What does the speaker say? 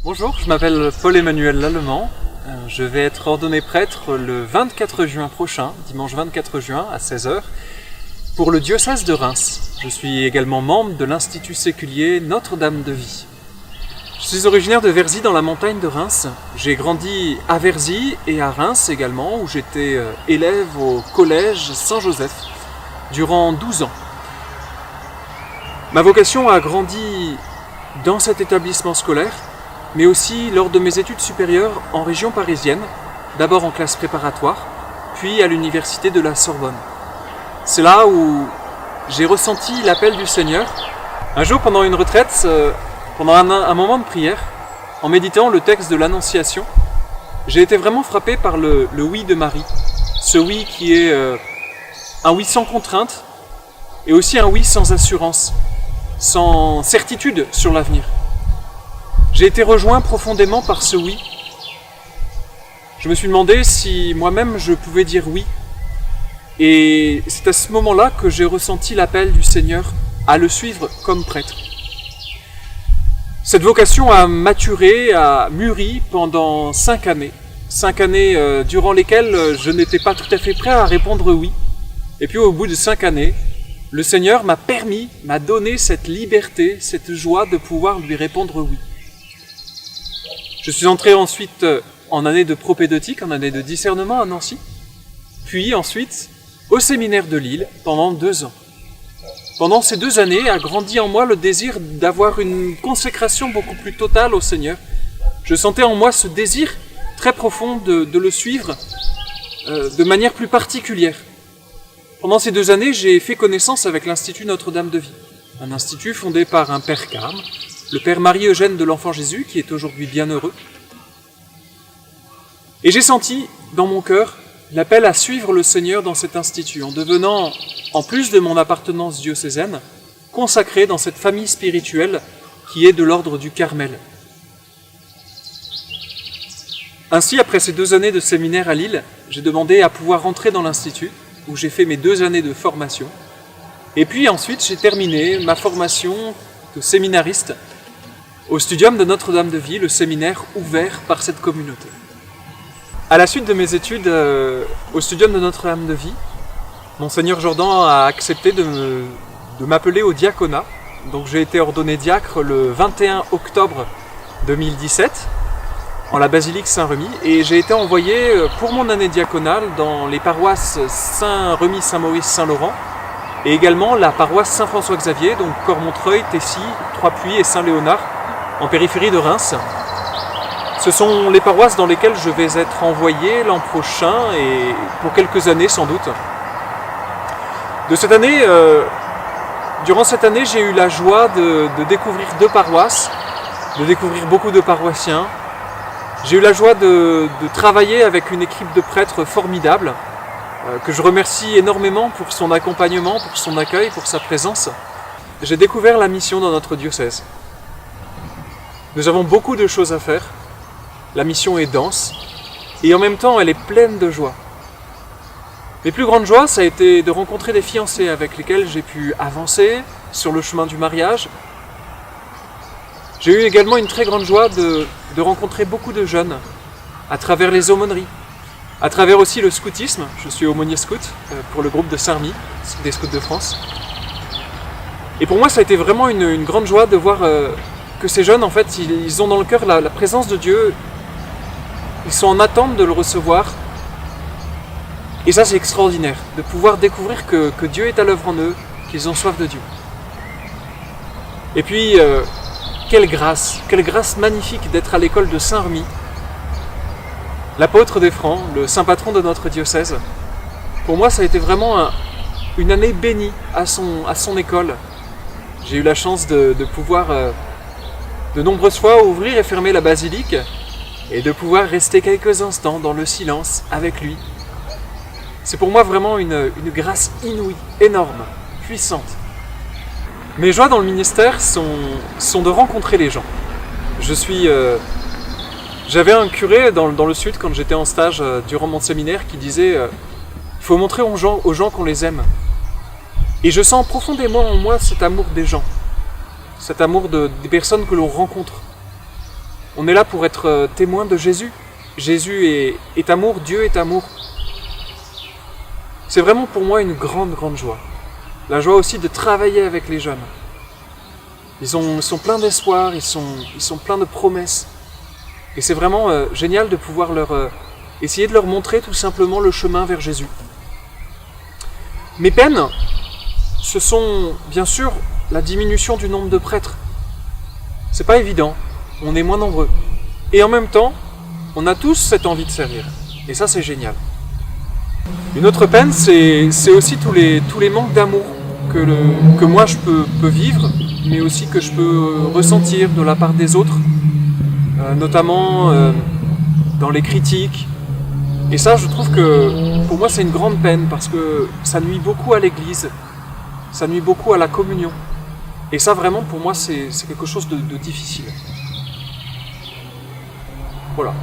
Bonjour, je m'appelle Paul-Emmanuel Lallemand. Je vais être ordonné prêtre le 24 juin prochain, dimanche 24 juin à 16 h, pour le diocèse de Reims. Je suis également membre de l'Institut séculier Notre-Dame de Vie. Je suis originaire de Verzy dans la montagne de Reims. J'ai grandi à Verzy et à Reims également, où j'étais élève au collège Saint-Joseph durant 12 ans. Ma vocation a grandi dans cet établissement scolaire, mais aussi lors de mes études supérieures en région parisienne, d'abord en classe préparatoire, puis à l'université de la Sorbonne. C'est là où j'ai ressenti l'appel du Seigneur. Un jour, pendant une retraite, pendant un moment de prière, en méditant le texte de l'Annonciation, j'ai été vraiment frappé par le oui de Marie. Ce oui qui est un oui sans contrainte, et aussi un oui sans assurance, sans certitude sur l'avenir. J'ai été rejoint profondément par ce oui. Je me suis demandé si moi-même je pouvais dire oui. Et c'est à ce moment-là que j'ai ressenti l'appel du Seigneur à le suivre comme prêtre. Cette vocation a maturé, a mûri pendant 5 années. 5 années durant lesquelles je n'étais pas tout à fait prêt à répondre oui. Et puis au bout de 5 années, le Seigneur m'a donné cette liberté, cette joie de pouvoir lui répondre oui. Je suis entré ensuite en année de propédeutique, en année de discernement à Nancy, puis ensuite au séminaire de Lille pendant 2 ans. Pendant ces 2 années a grandi en moi le désir d'avoir une consécration beaucoup plus totale au Seigneur. Je sentais en moi ce désir très profond de le suivre de manière plus particulière. Pendant ces 2 années, j'ai fait connaissance avec l'Institut Notre-Dame de Vie, un institut fondé par un père carme, le père Marie-Eugène de l'Enfant Jésus, qui est aujourd'hui bienheureux. Et j'ai senti dans mon cœur l'appel à suivre le Seigneur dans cet institut, en devenant, en plus de mon appartenance diocésaine, consacré dans cette famille spirituelle qui est de l'ordre du Carmel. Ainsi, après ces 2 années de séminaire à Lille, j'ai demandé à pouvoir rentrer dans l'institut, où j'ai fait mes 2 années de formation. Et puis ensuite, j'ai terminé ma formation de séminariste au studium de Notre-Dame de Vie, le séminaire ouvert par cette communauté. À la suite de mes études au studium de Notre-Dame de Vie, Monseigneur Jordan a accepté de m'appeler au diaconat. Donc j'ai été ordonné diacre le 21 octobre 2017 en la basilique Saint-Remy et j'ai été envoyé pour mon année diaconale dans les paroisses Saint-Remy, Saint-Maurice, Saint-Laurent et également la paroisse Saint-François-Xavier, donc Cormontreuil, Tessy, Trois-Puits et Saint-Léonard, en périphérie de Reims. Ce sont les paroisses dans lesquelles je vais être envoyé l'an prochain et pour quelques années sans doute. Durant cette année, j'ai eu la joie de découvrir 2 paroisses, de découvrir beaucoup de paroissiens. J'ai eu la joie de travailler avec une équipe de prêtres formidable, que je remercie énormément pour son accompagnement, pour son accueil, pour sa présence. J'ai découvert la mission dans notre diocèse. Nous avons beaucoup de choses à faire. La mission est dense et en même temps elle est pleine de joie. Mes plus grandes joies, ça a été de rencontrer des fiancés avec lesquels j'ai pu avancer sur le chemin du mariage. J'ai eu également une très grande joie de rencontrer beaucoup de jeunes à travers les aumôneries, à travers aussi le scoutisme. Je suis aumônier scout pour le groupe de Saint-Remy, des Scouts de France. Et pour moi, ça a été vraiment une grande joie de voir que ces jeunes, en fait, ils ont dans le cœur la présence de Dieu. Ils sont en attente de le recevoir. Et ça, c'est extraordinaire, de pouvoir découvrir que Dieu est à l'œuvre en eux, qu'ils ont soif de Dieu. Et puis, quelle grâce magnifique d'être à l'école de Saint-Remy, l'apôtre des Francs, le saint patron de notre diocèse. Pour moi, ça a été vraiment une année bénie à son école. J'ai eu la chance de pouvoir de nombreuses fois ouvrir et fermer la basilique et de pouvoir rester quelques instants dans le silence avec lui. C'est pour moi vraiment une grâce inouïe, énorme, puissante. Mes joies dans le ministère sont de rencontrer les gens. J'avais un curé dans le sud quand j'étais en stage durant mon séminaire qui disait il faut montrer aux gens qu'on les aime. Et je sens profondément en moi cet amour des gens, cet amour des personnes que l'on rencontre. On est là pour être témoin de Jésus. Jésus est amour, Dieu est amour. C'est vraiment pour moi une grande, grande joie. La joie aussi de travailler avec les jeunes. Ils sont pleins d'espoir, ils sont pleins de promesses. Et c'est vraiment génial de pouvoir essayer de leur montrer tout simplement le chemin vers Jésus. Mes peines, ce sont bien sûr la diminution du nombre de prêtres. C'est pas évident, on est moins nombreux. Et en même temps, on a tous cette envie de servir. Et ça, c'est génial. Une autre peine, c'est aussi tous les manques d'amour que moi je peux vivre, mais aussi que je peux ressentir de la part des autres, notamment dans les critiques. Et ça, je trouve que pour moi, c'est une grande peine parce que ça nuit beaucoup à l'Église, ça nuit beaucoup à la communion. Et ça, vraiment, pour moi, c'est quelque chose de difficile. Voilà.